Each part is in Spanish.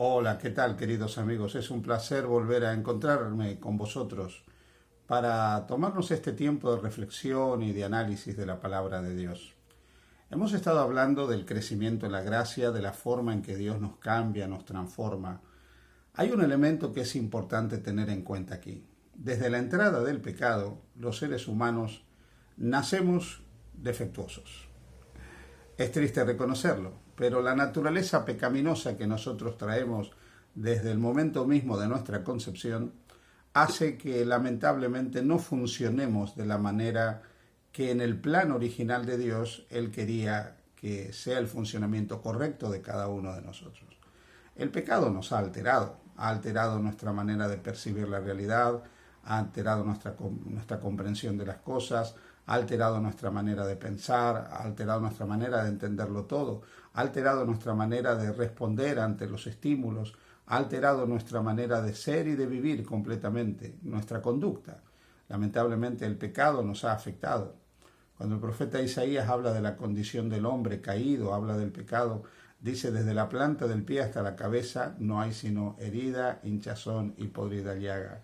Hola, ¿qué tal, queridos amigos? Es un placer volver a encontrarme con vosotros para tomarnos este tiempo de reflexión y de análisis de la palabra de Dios. Hemos estado hablando del crecimiento en la gracia, de la forma en que Dios nos cambia, nos transforma. Hay un elemento que es importante tener en cuenta aquí. Desde la entrada del pecado, los seres humanos nacemos defectuosos. Es triste reconocerlo, pero la naturaleza pecaminosa que nosotros traemos desde el momento mismo de nuestra concepción hace que lamentablemente no funcionemos de la manera que en el plan original de Dios Él quería que sea el funcionamiento correcto de cada uno de nosotros. El pecado nos ha alterado nuestra manera de percibir la realidad, ha alterado nuestra comprensión de las cosas, ha alterado nuestra manera de pensar, ha alterado nuestra manera de entenderlo todo, ha alterado nuestra manera de responder ante los estímulos, ha alterado nuestra manera de ser y de vivir completamente, nuestra conducta. Lamentablemente el pecado nos ha afectado. Cuando el profeta Isaías habla de la condición del hombre caído, habla del pecado, dice desde la planta del pie hasta la cabeza no hay sino herida, hinchazón y podrida llaga.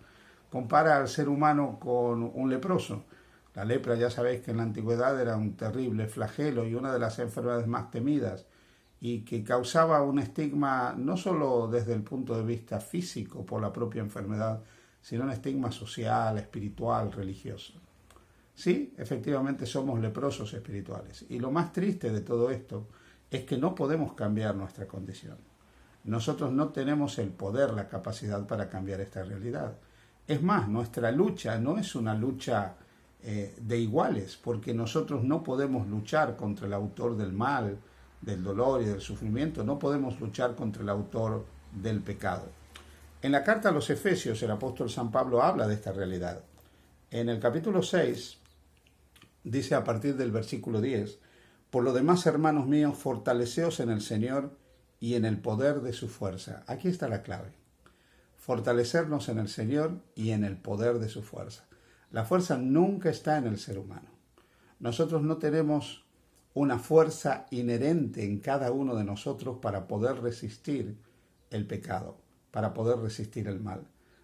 Compara al ser humano con un leproso. La lepra, ya sabéis que en la antigüedad era un terrible flagelo y una de las enfermedades más temidas y que causaba un estigma no solo desde el punto de vista físico por la propia enfermedad, sino un estigma social, espiritual, religioso. Sí, efectivamente somos leprosos espirituales y lo más triste de todo esto es que no podemos cambiar nuestra condición. Nosotros no tenemos el poder, la capacidad para cambiar esta realidad. Es más, nuestra lucha no es una lucha de iguales, porque nosotros no podemos luchar contra el autor del mal, del dolor y del sufrimiento, no podemos luchar contra el autor del pecado. En la carta a los Efesios, el apóstol San Pablo habla de esta realidad. En el capítulo 6, dice a partir del versículo 10, por lo demás, hermanos míos, fortaleceos en el Señor y en el poder de su fuerza. Aquí está la clave. Fortalecernos en el Señor y en el poder de su fuerza. La fuerza nunca está en el ser humano. Nosotros no tenemos una fuerza inherente en cada uno de nosotros para poder resistir el pecado, para poder resistir el mal.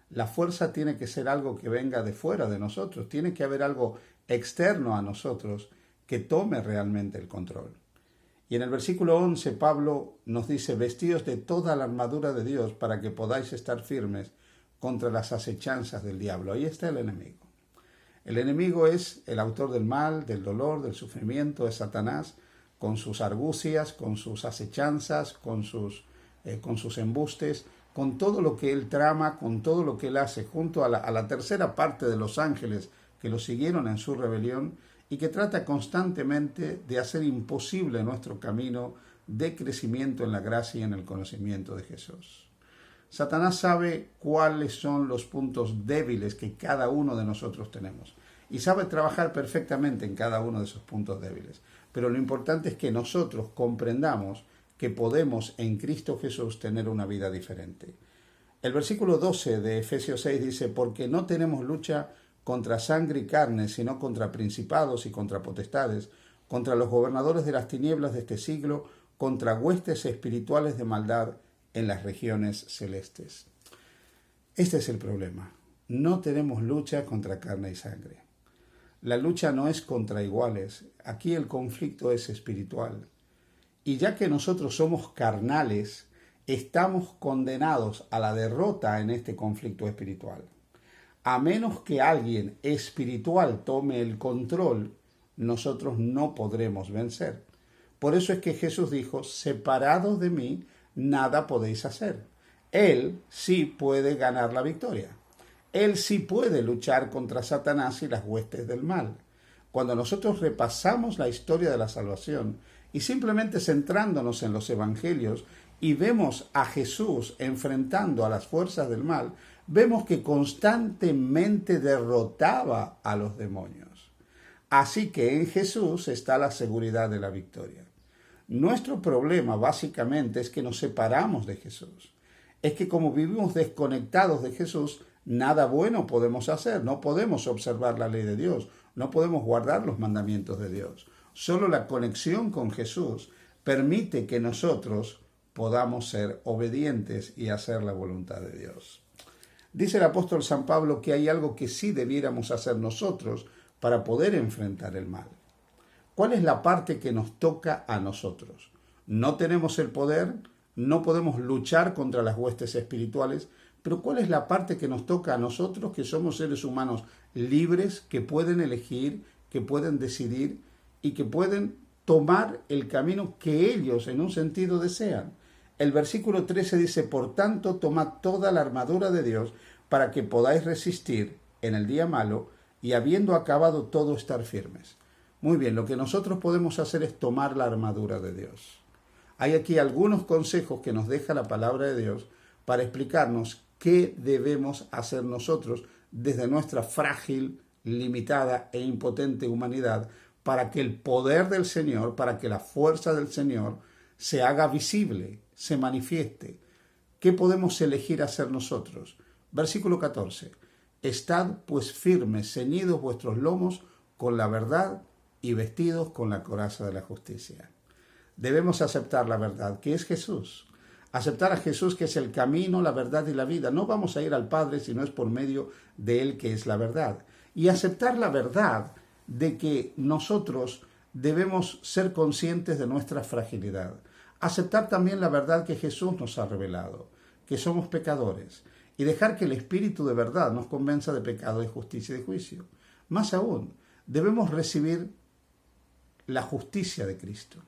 La fuerza tiene que ser algo que venga de fuera de nosotros, tiene que haber algo externo a nosotros que tome realmente el control. Y en el versículo 11 Pablo nos dice, vestíos de toda la armadura de Dios para que podáis estar firmes contra las acechanzas del diablo. Ahí está el enemigo. El enemigo es el autor del mal, del dolor, del sufrimiento, es Satanás, con sus argucias, con sus acechanzas, con sus embustes, con todo lo que él trama, con todo lo que él hace, junto a la tercera parte de los ángeles que lo siguieron en su rebelión y que trata constantemente de hacer imposible nuestro camino de crecimiento en la gracia y en el conocimiento de Jesús. Satanás sabe cuáles son los puntos débiles que cada uno de nosotros tenemos y sabe trabajar perfectamente en cada uno de esos puntos débiles. Pero lo importante es que nosotros comprendamos que podemos en Cristo Jesús tener una vida diferente. El versículo 12 de Efesios 6 dice, porque no tenemos lucha contra sangre y carne, sino contra principados y contra potestades, contra los gobernadores de las tinieblas de este siglo, contra huestes espirituales de maldad en las regiones celestes. Este es el problema. No tenemos lucha contra carne y sangre. La lucha no es contra iguales. Aquí el conflicto es espiritual. Y ya que nosotros somos carnales, estamos condenados a la derrota en este conflicto espiritual. A menos que alguien espiritual tome el control, nosotros no podremos vencer. Por eso es que Jesús dijo, separados de mí, nada podéis hacer. Él sí puede ganar la victoria. Él sí puede luchar contra Satanás y las huestes del mal. Cuando nosotros repasamos la historia de la salvación y simplemente centrándonos en los evangelios y vemos a Jesús enfrentando a las fuerzas del mal, vemos que constantemente derrotaba a los demonios. Así que en Jesús está la seguridad de la victoria. Nuestro problema básicamente es que nos separamos de Jesús. Es que como vivimos desconectados de Jesús, nada bueno podemos hacer. No podemos observar la ley de Dios. No podemos guardar los mandamientos de Dios. Solo la conexión con Jesús permite que nosotros podamos ser obedientes y hacer la voluntad de Dios. Dice el apóstol San Pablo que hay algo que sí debiéramos hacer nosotros para poder enfrentar el mal. ¿Cuál es la parte que nos toca a nosotros? No tenemos el poder, no podemos luchar contra las huestes espirituales, pero ¿cuál es la parte que nos toca a nosotros, que somos seres humanos libres, que pueden elegir, que pueden decidir y que pueden tomar el camino que ellos en un sentido desean? El versículo 13 dice: por tanto, tomad toda la armadura de Dios para que podáis resistir en el día malo y habiendo acabado todo estar firmes. Muy bien, lo que nosotros podemos hacer es tomar la armadura de Dios. Hay aquí algunos consejos que nos deja la palabra de Dios para explicarnos qué debemos hacer nosotros desde nuestra frágil, limitada e impotente humanidad para que el poder del Señor, para que la fuerza del Señor se haga visible, se manifieste. ¿Qué podemos elegir hacer nosotros? Versículo 14. Estad pues firmes, ceñidos vuestros lomos con la verdad y vestidos con la coraza de la justicia. Debemos aceptar la verdad, que es Jesús. Aceptar a Jesús, que es el camino, la verdad y la vida. No vamos a ir al Padre si no es por medio de Él, que es la verdad. Y aceptar la verdad de que nosotros debemos ser conscientes de nuestra fragilidad. Aceptar también la verdad que Jesús nos ha revelado, que somos pecadores, y dejar que el Espíritu de verdad nos convenza de pecado, de justicia y de juicio. Más aún, debemos recibir la justicia de Cristo.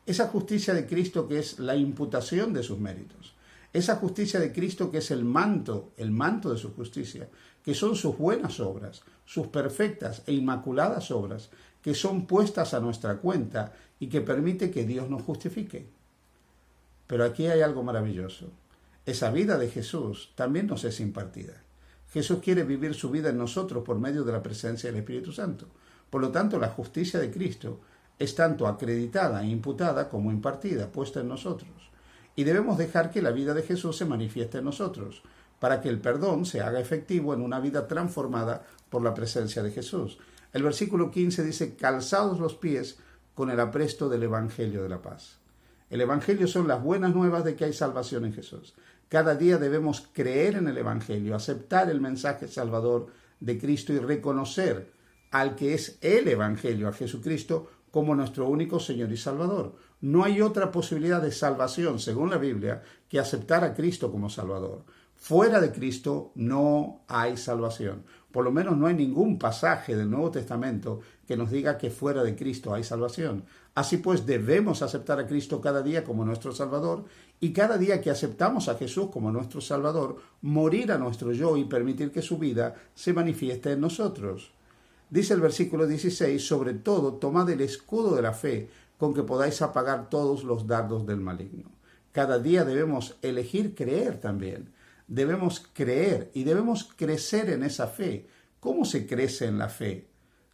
Esa justicia de Cristo que es la imputación de sus méritos. Esa justicia de Cristo que es el manto de su justicia, que son sus buenas obras, sus perfectas e inmaculadas obras, que son puestas a nuestra cuenta y que permite que Dios nos justifique. Pero aquí hay algo maravilloso. Esa vida de Jesús también nos es impartida. Jesús quiere vivir su vida en nosotros por medio de la presencia del Espíritu Santo. Por lo tanto, la justicia de Cristo es tanto acreditada e imputada como impartida, puesta en nosotros. Y debemos dejar que la vida de Jesús se manifieste en nosotros, para que el perdón se haga efectivo en una vida transformada por la presencia de Jesús. El versículo 15 dice: calzados los pies con el apresto del Evangelio de la paz. El Evangelio son las buenas nuevas de que hay salvación en Jesús. Cada día debemos creer en el Evangelio, aceptar el mensaje salvador de Cristo y reconocer al que es el Evangelio, a Jesucristo, como nuestro único Señor y Salvador. No hay otra posibilidad de salvación, según la Biblia, que aceptar a Cristo como Salvador. Fuera de Cristo no hay salvación. Por lo menos no hay ningún pasaje del Nuevo Testamento que nos diga que fuera de Cristo hay salvación. Así pues, debemos aceptar a Cristo cada día como nuestro Salvador, y cada día que aceptamos a Jesús como nuestro Salvador, morir a nuestro yo y permitir que su vida se manifieste en nosotros. Dice el versículo 16: sobre todo, tomad el escudo de la fe, con que podáis apagar todos los dardos del maligno. Cada día debemos elegir creer también. Debemos creer y debemos crecer en esa fe. ¿Cómo se crece en la fe?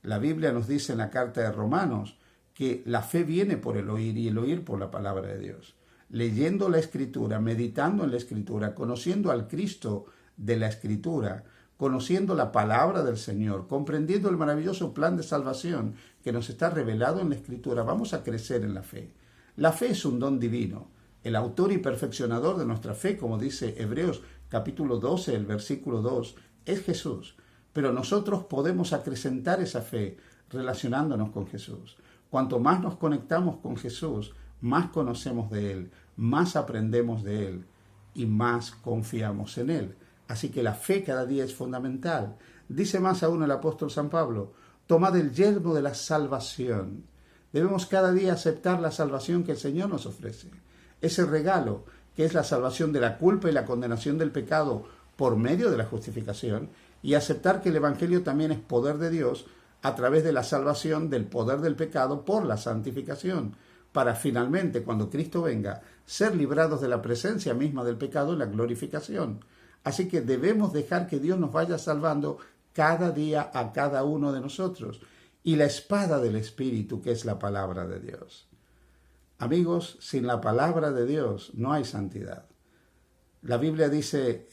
La Biblia nos dice en la carta de Romanos que la fe viene por el oír y el oír por la palabra de Dios. Leyendo la Escritura, meditando en la Escritura, conociendo al Cristo de la Escritura, conociendo la palabra del Señor, comprendiendo el maravilloso plan de salvación que nos está revelado en la Escritura, vamos a crecer en la fe. La fe es un don divino. El autor y perfeccionador de nuestra fe, como dice Hebreos capítulo 12, el versículo 2, es Jesús. Pero nosotros podemos acrecentar esa fe relacionándonos con Jesús. Cuanto más nos conectamos con Jesús, más conocemos de Él, más aprendemos de Él y más confiamos en Él. Así que la fe cada día es fundamental. Dice más aún el apóstol San Pablo: tomad el yelmo de la salvación. Debemos cada día aceptar la salvación que el Señor nos ofrece. Ese regalo que es la salvación de la culpa y la condenación del pecado por medio de la justificación, y aceptar que el Evangelio también es poder de Dios a través de la salvación del poder del pecado por la santificación, para finalmente, cuando Cristo venga, ser librados de la presencia misma del pecado en la glorificación. Así que debemos dejar que Dios nos vaya salvando cada día a cada uno de nosotros. Y la espada del Espíritu, que es la palabra de Dios. Amigos, sin la palabra de Dios no hay santidad. La Biblia dice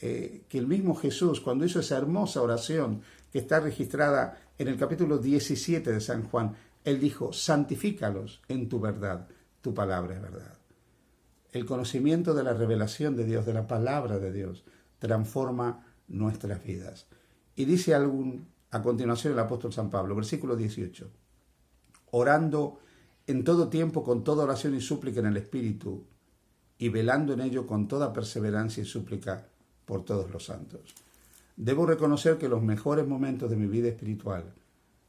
que el mismo Jesús, cuando hizo esa hermosa oración que está registrada en el capítulo 17 de San Juan, Él dijo: santifícalos en tu verdad, tu palabra es verdad. El conocimiento de la revelación de Dios, de la palabra de Dios, transforma nuestras vidas. Y dice a continuación el apóstol San Pablo, versículo 18, orando en todo tiempo con toda oración y súplica en el Espíritu, y velando en ello con toda perseverancia y súplica por todos los santos. Debo reconocer que los mejores momentos de mi vida espiritual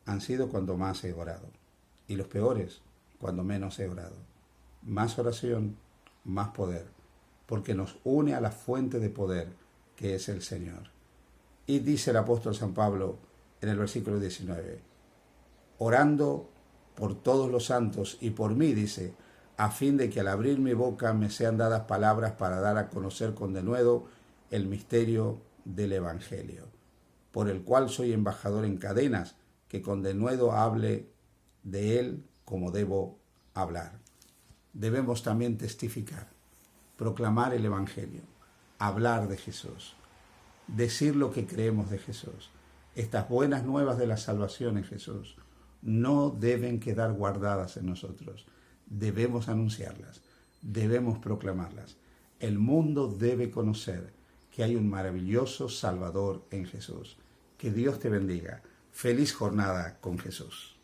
han sido cuando más he orado, y los peores cuando menos he orado. Más oración, más poder, porque nos une a la fuente de poder que es el Señor. Y dice el apóstol San Pablo en el versículo 19, orando por todos los santos y por mí, dice, a fin de que al abrir mi boca me sean dadas palabras para dar a conocer con denuedo el misterio del Evangelio, por el cual soy embajador en cadenas, que con denuedo hable de él como debo hablar. Debemos también testificar, proclamar el Evangelio, hablar de Jesús, decir lo que creemos de Jesús. Estas buenas nuevas de la salvación en Jesús no deben quedar guardadas en nosotros. Debemos anunciarlas, debemos proclamarlas. El mundo debe conocer que hay un maravilloso Salvador en Jesús. Que Dios te bendiga. Feliz jornada con Jesús.